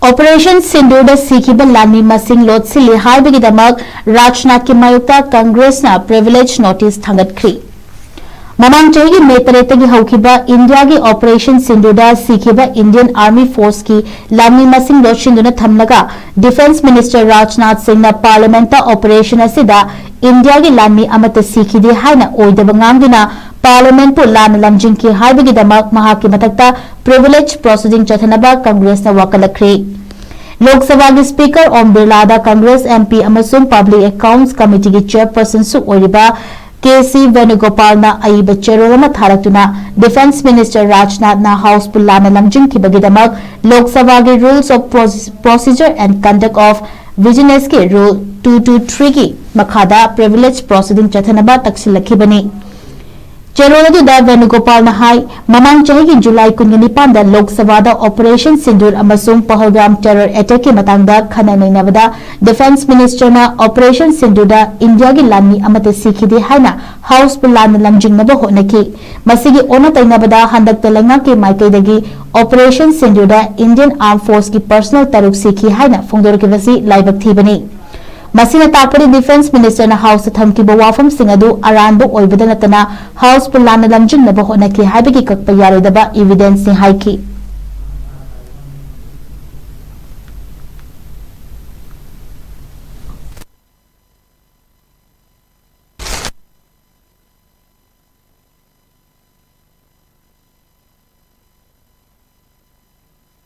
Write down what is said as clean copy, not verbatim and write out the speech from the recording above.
Operation Sindoor सीखिब लानी मसिंग लोटसिली हाइबगिदमक राजनाथ की मायुक्ता कांग्रेस प्रिविलेज नोटिस थांगतख्री। ममांग चही मे 8 हौखिबा इंडिया की ऑपरेशन सिंदूर सीखिब इंडियन आर्मी फोर्स की लानी मसिंग लोटसिंदुना थमलगा defence minister Rajnath Singh parliament operation असिदा इंडिया की लानी अमत सीखिदे हाइना ओइदब ngamduna पार्लियामेंट लान लमजिंकी हाइबगिदमक महाकी मथक्ता प्रिविलेज प्रोसीडिंग चथनबा कांग्रेस वाकलख्री। लोकसभा की स्पीकर ओम बिरला कांग्रेस एमपी अमसुंग पब्लिक अकाउंट्स कमिटी की चेयरपर्सन केसी वेणुगोपाल अईब चेरोल थारक्तुना डिफेंस मिनिस्टर राजनाथ हाउस पुलाना लमजिंकीबगिदमक लोकसभा के rules of procedure and conduct of vigilance के रूल 223 की मखादा प्रिविलेज प्रोसीडिंग चथनबा तक्सिलखिबनी। चेरोल वेणुगोपाल ममांग चही की जुलाई 19 लोकसभा ऑपरेशन सिंदूर अमसुंग पहलगाम टेरर अटैक के मतंगदा खना नैनबदा defence minister operation Sindoor India की लानी अमत सीखिदे हाइना हाउस पुलान लमजिंगनब होनकी। मसिगी ओना तैनबदा हंदक लैंगा के माइकैदगी ऑपरेशन सिंदूर इंडियन आर्म फोर्स की पर्सनल तरुक सीखी हाइना फोंदोरकिबसी लाइबक थीबनी। मसीना ताकपदी डिफेंस मिनिस्टर हाउस थमकीब वाफम सिंह अदु अरानब ओइबदा नतना हाउस पुलान लमजिंगनब होनकी हाइबगी कक्प यारोदबा एविडेंस नि हाइकी।